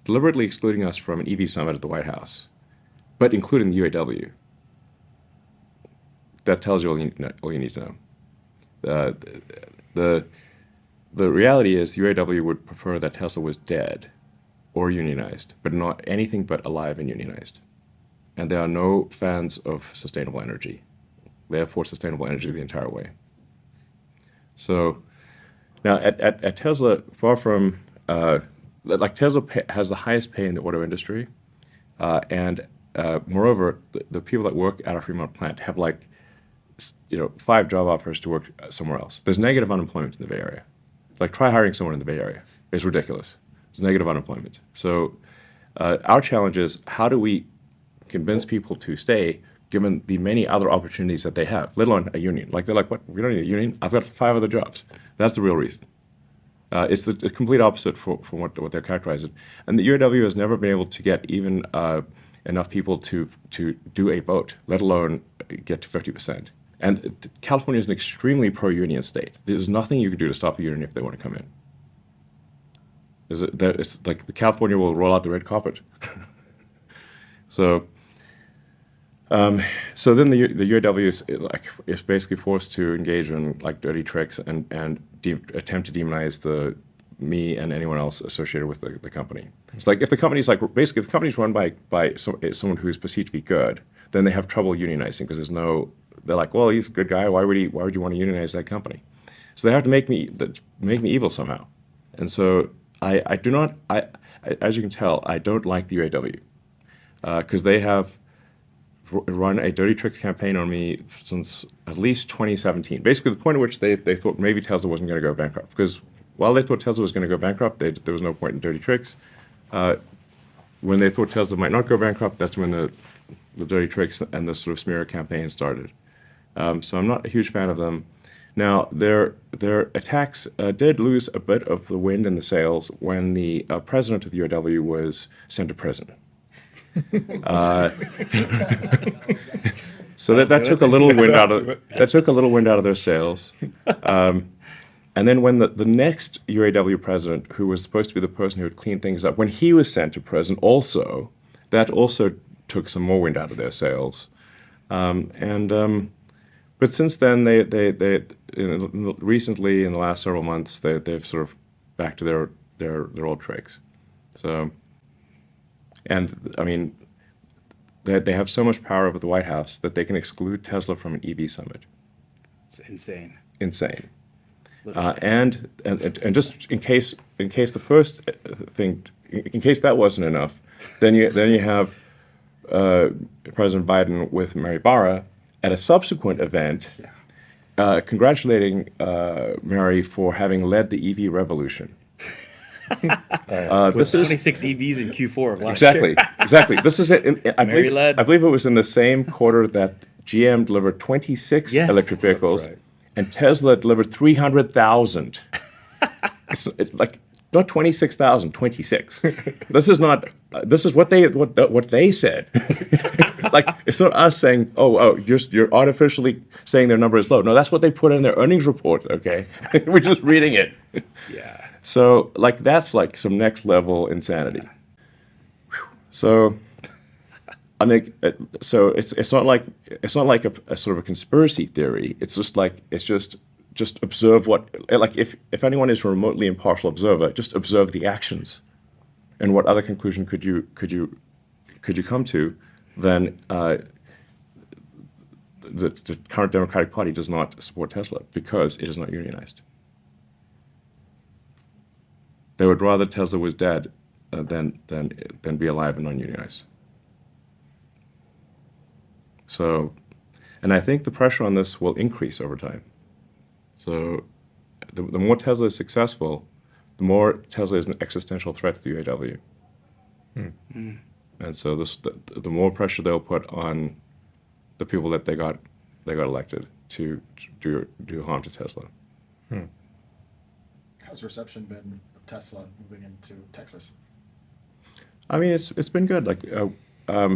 deliberately excluding us from an EV summit at the White House, but including the UAW, that tells you all you need to know. The reality is the UAW would prefer that Tesla was dead or unionized, but not anything but alive and unionized. And they are no fans of sustainable energy. They have for sustainable energy the entire way. So now at Tesla, far from Tesla has the highest pay in the auto industry, and moreover, the people that work at our Fremont plant have 5 job offers to work somewhere else. There's negative unemployment in the Bay Area. Try hiring someone in the Bay Area. It's ridiculous. There's negative unemployment. So our challenge is, how do we convince people to stay given the many other opportunities that they have, let alone a union? They're like, what? We don't need a union? I've got 5 other jobs. That's the real reason. It's the complete opposite from what they're characterizing. And the UAW has never been able to get even enough people to do a vote, let alone get to 50%. And California is an extremely pro-union state. There's nothing you can do to stop a union if they want to come in. It's like the California will roll out the red carpet. So then the UAW is basically forced to engage in dirty tricks and attempt to demonize me and anyone else associated with the company. It's like if the company's if the company's run by someone who's perceived to be good, then they have trouble unionizing because they're like, well, he's a good guy. Why would you want to unionize that company? So they have to make me evil somehow. And so I do not, as you can tell, I don't like the UAW because they have run a dirty tricks campaign on me since at least 2017. Basically, the point at which they thought maybe Tesla wasn't going to go bankrupt. Because while they thought Tesla was going to go bankrupt, there was no point in dirty tricks. When they thought Tesla might not go bankrupt, that's when the dirty tricks and the sort of smear campaign started. So I'm not a huge fan of them. Now, their attacks did lose a bit of the wind in the sails when the president of the UAW was sent to prison. So that took a little wind out of their sails. And then when the next UAW president, who was supposed to be the person who would clean things up, when he was sent to prison, that also took some more wind out of their sails. But since then, they recently in the last several months, they've sort of back to their old tricks. So, and I mean, they have so much power over the White House that they can exclude Tesla from an EV summit. It's insane. Insane. And just in case the first thing, in case that wasn't enough, then you have President Biden with Mary Barra at a subsequent event, congratulating Mary for having led the EV revolution. With 26 EVs in Q4 of last year. Exactly. This is it. I believe it was in the same quarter that GM delivered 26 electric vehicles, right. and Tesla delivered 300,000. like not 26,000, 26. This is not. This is what they said. Like it's not us saying, oh, you're artificially saying their number is low. No, that's what they put in their earnings report. Okay, we're just reading it. Yeah. So like that's like some next level insanity. So I mean, so it's not like a sort of a conspiracy theory. It's just like just observe what, like if anyone is a remotely impartial observer, just observe the actions, and what other conclusion could you come to than the current Democratic Party does not support Tesla because it is not unionized. They would rather Tesla was dead than be alive and non-unionized. So, and I think the pressure on this will increase over time. So, the more Tesla is successful, the more Tesla is an existential threat to the UAW. And so, the more pressure they'll put on the people that they got elected to do harm to Tesla. How's reception been of Tesla moving into Texas? I mean, it's been good. Like, I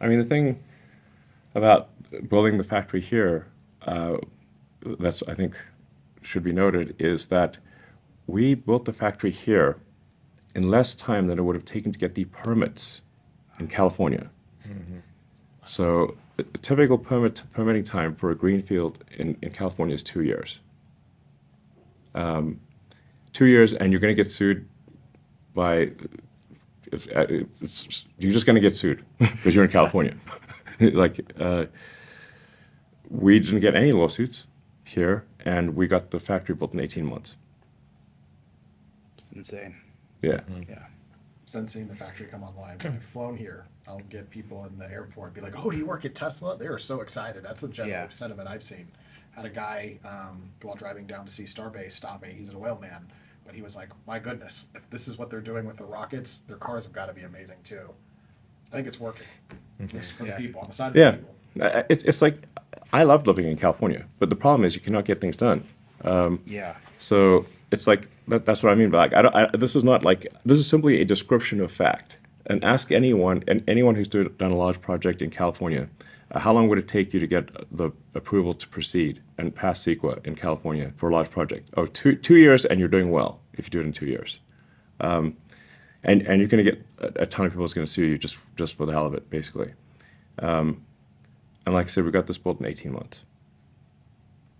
mean, the thing about building the factory here, that's I think should be noted, is that we built the factory here in less time than it would have taken to get the permits in California. So the typical permitting time for a greenfield in California is 2 years. 2 years, and you're going to get sued by. You're just going to get sued because you're in California. Like, we didn't get any lawsuits here, and we got the factory built in 18 months. It's insane. Yeah. Yeah. Since seeing the factory come online, when I've flown here, I'll get people in the airport be like, "Oh, do you work at Tesla?" They are so excited. That's the general sentiment I've seen. Had a guy while driving down to see Starbase stop me. He's an oil man, but he was like, "My goodness, if this is what they're doing with the rockets, their cars have got to be amazing too." I think it's working. At least for the people on the side of the people. It's like I love living in California, but the problem is you cannot get things done. Yeah. So it's like that's what I mean by like this is not like this is simply a description of fact. And ask anyone who's done a large project in California, how long would it take you to get the approval to proceed and pass CEQA in California for a large project? Oh, 2 years, and you're doing well if you do it in 2 years. And you're going to get a ton of people that's going to sue you just for the hell of it, basically. And like I said, we got this built in 18 months.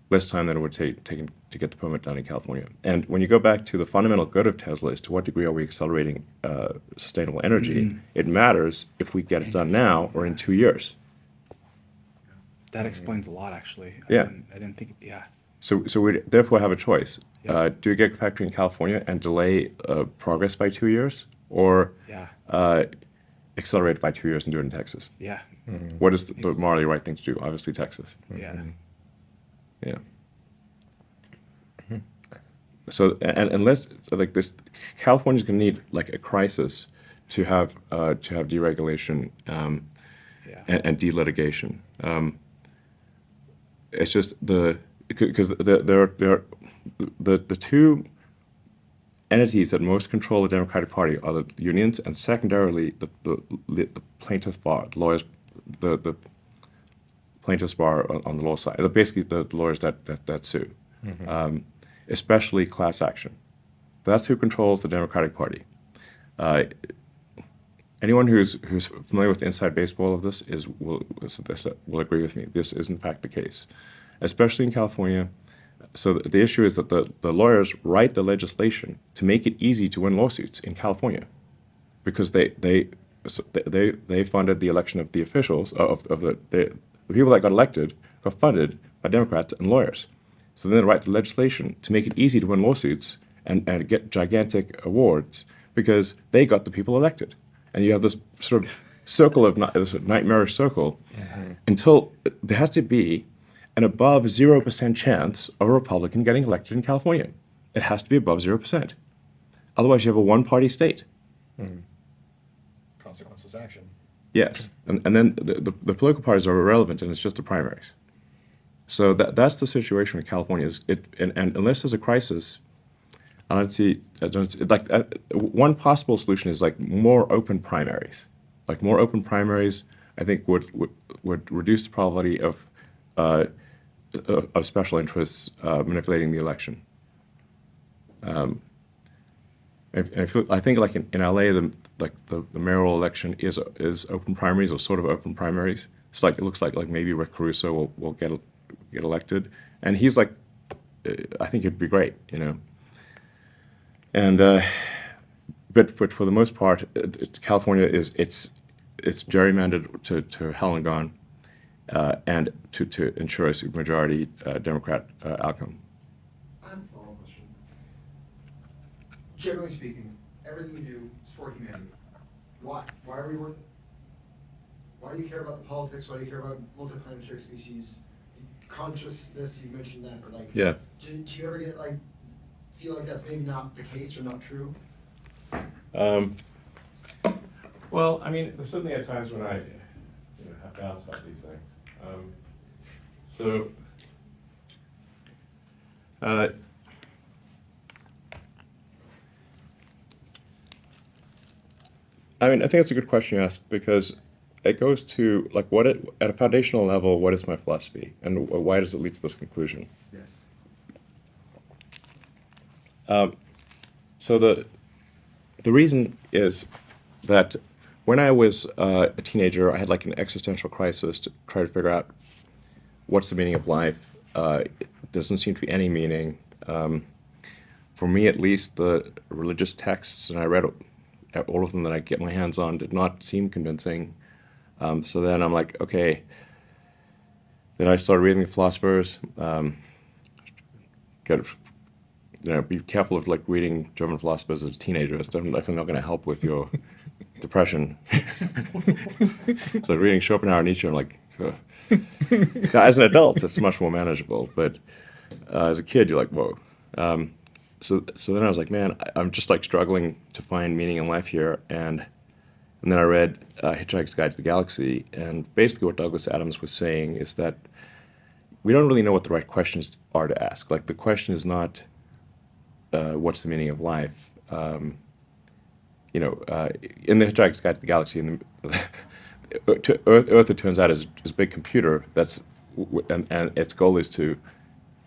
Less time than it would take to get the permit done in California. And when you go back to the fundamental good of Tesla is to what degree are we accelerating sustainable energy, it matters if we get it done now or in 2 years. That explains a lot, actually. Yeah. I didn't think. Yeah. So we therefore have a choice. Yeah. Do we get a factory in California and delay progress by 2 years, or accelerate it by 2 years and do it in Texas? Yeah. What is the morally right thing to do? Obviously, Texas. Yeah. Yeah. So and unless like this, California's going to need like a crisis to have deregulation and delitigation. It's just because the two entities that most control the Democratic Party are the unions and secondarily the plaintiff bar, lawyers, the plaintiffs bar on the law side. They're basically the lawyers that sue, especially class action. That's who controls the Democratic Party. Anyone who's familiar with the inside baseball of this will agree with me. This is in fact the case, especially in California. So the issue is that the lawyers write the legislation to make it easy to win lawsuits in California, because they funded the election of the officials of the people that got elected got funded by Democrats and lawyers. So then they write the legislation to make it easy to win lawsuits and get gigantic awards because they got the people elected. And you have this sort of circle of this nightmarish circle until there has to be an above 0% chance of a Republican getting elected in California. It has to be above 0%. Otherwise, you have a one-party state. Consequences action. Yes, and then the political parties are irrelevant, and it's just the primaries. So that's the situation in California. And unless there's a crisis, I don't see, like one possible solution is like more open primaries. Like more open primaries, I think would reduce the probability uh, of special interests manipulating the election. I think like in LA, the mayoral election is open primaries or sort of open primaries. It's like it looks like maybe Rick Caruso will get elected, and he's like, I think it'd be great, you know. And but for the most part, California it's gerrymandered to hell and gone, and to ensure a supermajority Democrat outcome. I have a follow-up question. Generally speaking, everything you do is for humanity. Why? Why are we worth it? Why do you care about the politics? Why do you care about multiplanetary species? Consciousness, you mentioned that, but like, Yeah. do you ever get like, feel like that's maybe not the case or not true? Well, I mean, there's certainly at times when I have doubts about these things. So, I mean, I think it's a good question you asked because it goes to like at a foundational level, what is my philosophy and why does it lead to this conclusion? Yes. So the reason is that when I was a teenager, I had like an existential crisis to try to figure out what's the meaning of life. It doesn't seem to be any meaning. For me, at least, the religious texts, and I read all of them that I get my hands on, did not seem convincing. So then I'm like, okay. Then I started reading the philosophers. Be careful of like reading German philosophers as a teenager. It's definitely not going to help with your depression. So reading Schopenhauer and Nietzsche, I'm like, ugh. Now, as an adult, it's much more manageable. But as a kid, you're like, whoa. So then I was like, man, I'm just like struggling to find meaning in life here. And then I read Hitchhiker's Guide to the Galaxy, and basically what Douglas Adams was saying is that we don't really know what the right questions are to ask. Like the question is not what's the meaning of life. In the Hitchhiker's Guide to the Galaxy, Earth, it turns out, is a big computer and its goal is to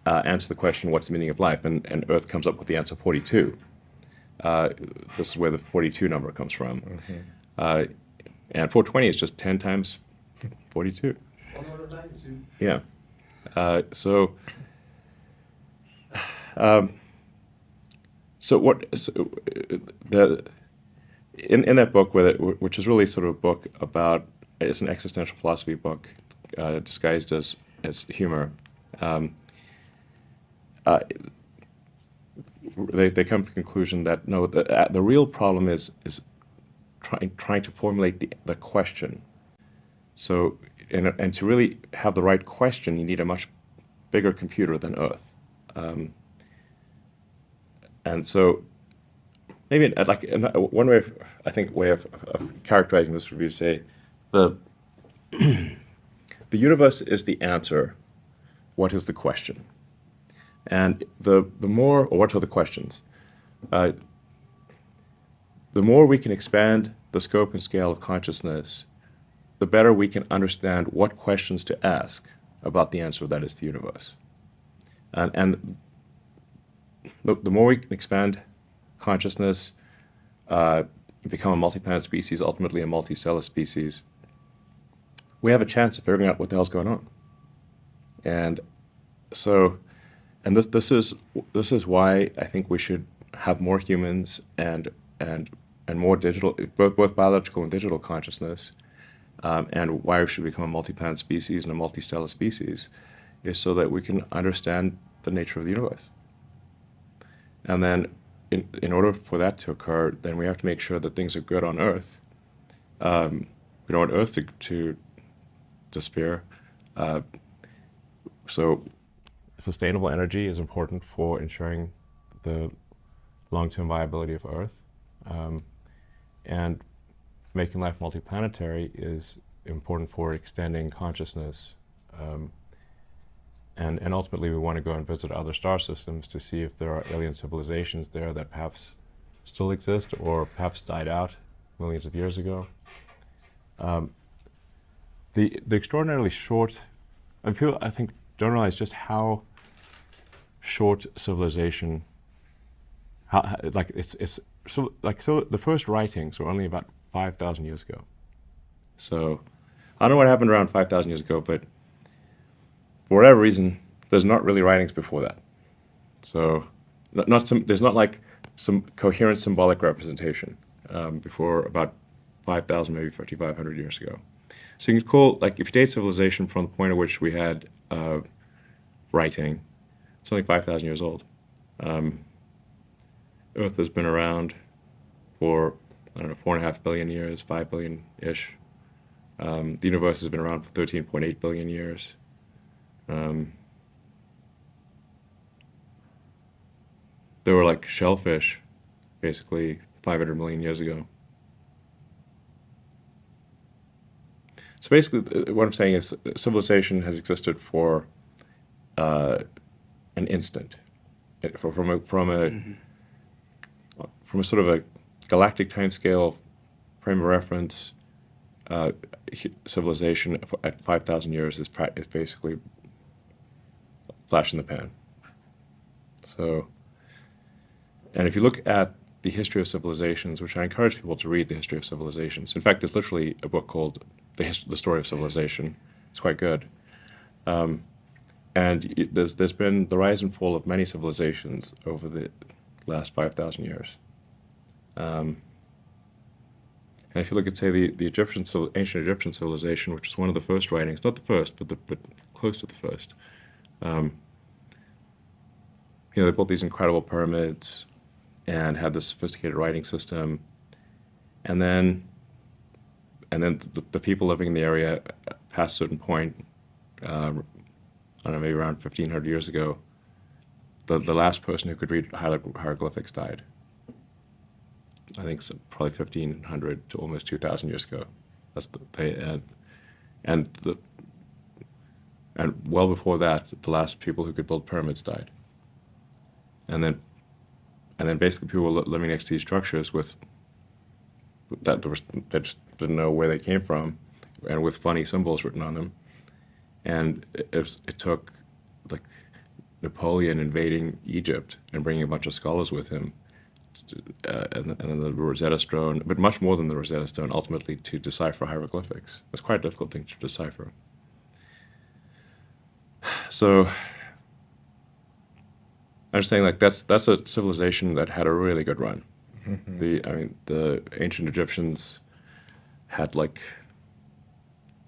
answer the question, what's the meaning of life? And Earth comes up with the answer 42. This is where the 42 number comes from. Mm-hmm. And 420 is just 10 times 42. One order of magnitude. Yeah. In that book, which is really sort of a book about, it's an existential philosophy book disguised as humor. They come to the conclusion that no, the real problem is trying to formulate the question. So, and to really have the right question, you need a much bigger computer than Earth. And so, maybe like one way of characterizing this would be to say the universe is the answer. What is the question? And the more, or what are the questions? The more we can expand the scope and scale of consciousness, the better we can understand what questions to ask about the answer that is the universe. And the more we can expand consciousness, become a multi-planet species, ultimately a multicellular species, we have a chance of figuring out what the hell's going on. And so, and this is why I think we should have more humans and more digital, both biological and digital consciousness, and why we should become a multi-planet species and a multicellular species, is so that we can understand the nature of the universe. And then, in order for that to occur, then we have to make sure that things are good on Earth. We don't want Earth to disappear. So sustainable energy is important for ensuring the long-term viability of Earth. And making life multiplanetary is important for extending consciousness. and ultimately we want to go and visit other star systems to see if there are alien civilizations there that perhaps still exist or perhaps died out millions of years ago. The extraordinarily short, I think don't realize just how short civilization, like it's so the first writings were only about 5,000 years ago. So I don't know what happened around 5,000 years ago, but for whatever reason, there's not really writings before that. So there's not like some coherent symbolic representation before about 5,000, maybe 5,500 years ago. So you can call, like, if you date civilization from the point at which we had writing, it's only 5,000 years old. Earth has been around for, I don't know, 4.5 billion years, 5 billion-ish. The universe has been around for 13.8 billion years. There were like shellfish, basically 500 million years ago. So basically, what I'm saying is civilization has existed for an instant, from a sort of a galactic timescale frame of reference. Civilization at 5,000 years is basically flash in the pan. So, and if you look at the history of civilizations, which I encourage people to read, the history of civilizations. In fact, there's literally a book called The Story of Civilization. It's quite good. And there's been the rise and fall of many civilizations over the last 5,000 years. And if you look at, say, the ancient Egyptian civilization, which is one of the first writings, not the first, but close to the first. They built these incredible pyramids and had this sophisticated writing system, and then the people living in the area past a certain point, I don't know, maybe around 1,500 years ago, the last person who could read hieroglyphics died. I think so, probably 1,500 to almost 2,000 years ago. And well before that, the last people who could build pyramids died. And then basically people were living next to these structures that just didn't know where they came from, and with funny symbols written on them. And it took like Napoleon invading Egypt and bringing a bunch of scholars with him, and then the Rosetta Stone, but much more than the Rosetta Stone, ultimately to decipher hieroglyphics. It's quite a difficult thing to decipher. So I'm saying, like, that's a civilization that had a really good run. The ancient Egyptians had like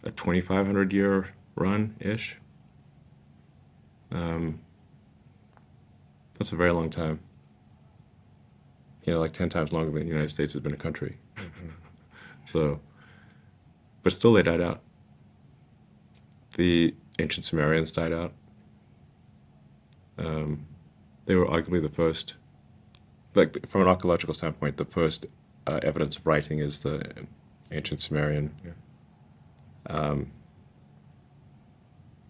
a 2,500 year run ish. That's a very long time. Like 10 times longer than the United States has been a country. So, but still they died out. The ancient Sumerians died out. They were arguably the first, like from an archaeological standpoint, the first evidence of writing is the ancient Sumerian. Yeah.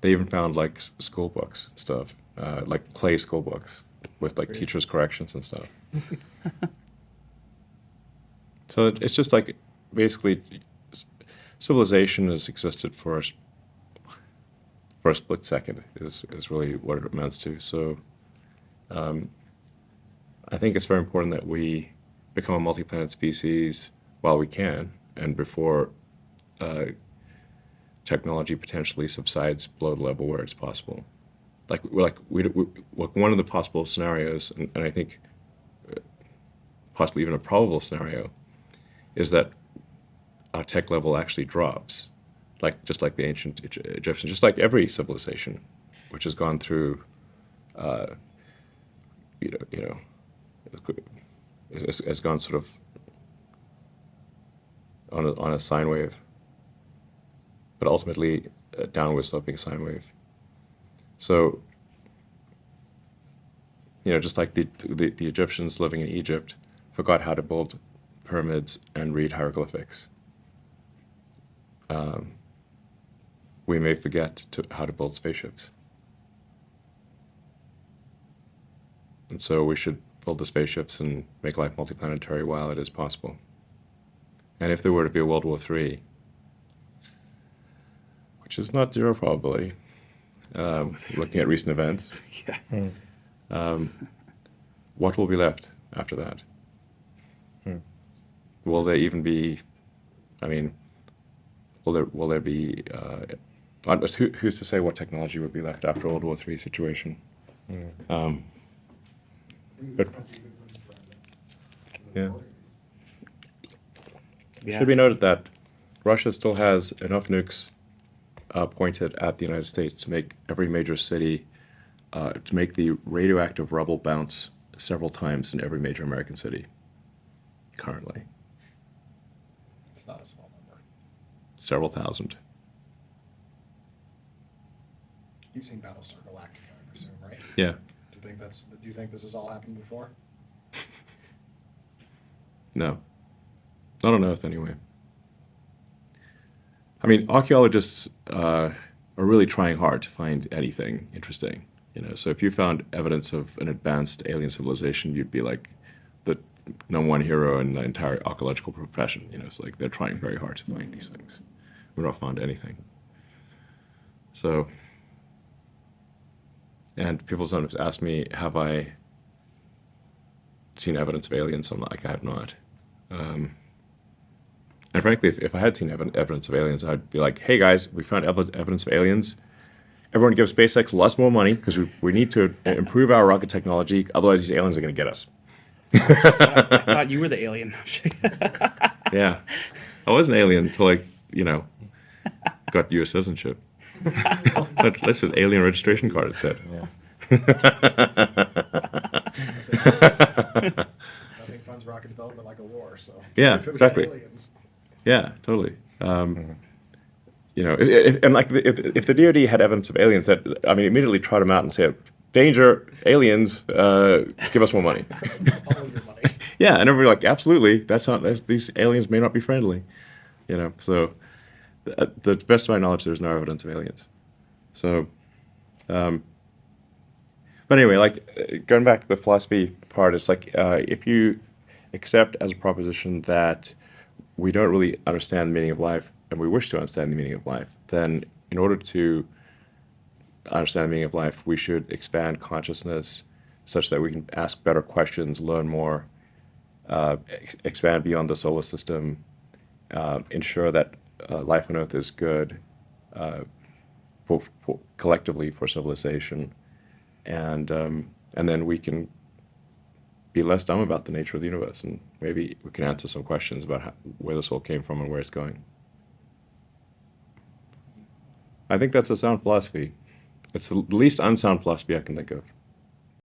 They even found like school books and stuff, like clay school books with like teachers' corrections and stuff. So it's just like basically civilization has existed for a split second is really what it amounts to. So I think it's very important that we become a multi-planet species while we can, and before technology potentially subsides below the level where it's possible. Like one of the possible scenarios, and I think possibly even a probable scenario, is that our tech level actually drops, just like the ancient Egyptians, just like every civilization, which has gone through, has gone sort of on a sine wave, but ultimately a downward sloping sine wave. So, just like the Egyptians living in Egypt forgot how to build pyramids and read hieroglyphics, we may forget how to build spaceships. And so we should build the spaceships and make life multiplanetary while it is possible. And if there were to be a World War III, which is not zero probability, looking at recent events, Yeah. what will be left after that? Will there even be, I mean, will there be, who's to say what technology would be left after World War III situation? But yeah. Yeah. Should be noted that Russia still has enough nukes pointed at the United States to make every major city, to make the radioactive rubble bounce several times in every major American city currently. It's not a small number. Several thousand. You've seen Battlestar Galactica, I presume, right? Yeah. Do you think this has all happened before? No. Not on Earth, anyway. I mean, archaeologists are really trying hard to find anything interesting. So if you found evidence of an advanced alien civilization, you'd be like the number one hero in the entire archaeological profession. It's like they're trying very hard to find these things. We've not found anything. So, and people sometimes ask me, have I seen evidence of aliens? I'm like, I have not. And frankly, if I had seen evidence of aliens, I'd be like, hey guys, we found evidence of aliens. Everyone give SpaceX lots more money because we need to improve our rocket technology. Otherwise, these aliens are going to get us. I thought you were the alien. Yeah. I was an alien until I, got U.S. citizenship. That's an alien registration card, it said. Nothing funds rocket development like a war, so. Yeah, if it was exactly. aliens. Yeah, totally. If the DoD had evidence of aliens, immediately trot them out and say, danger, aliens, give us more money. All of your money. Yeah, and everybody like, absolutely, these aliens may not be friendly. So the best of my knowledge, there's no evidence of aliens. So, but anyway, going back to the philosophy part, it's like, if you accept as a proposition that we don't really understand the meaning of life, and we wish to understand the meaning of life, then in order to understand the meaning of life, we should expand consciousness such that we can ask better questions, learn more, expand beyond the solar system, ensure that life on Earth is good collectively for civilization, and then we can be less dumb about the nature of the universe, and maybe we can answer some questions about where this all came from and where it's going. I think that's a sound philosophy. It's the least unsound philosophy I can think of.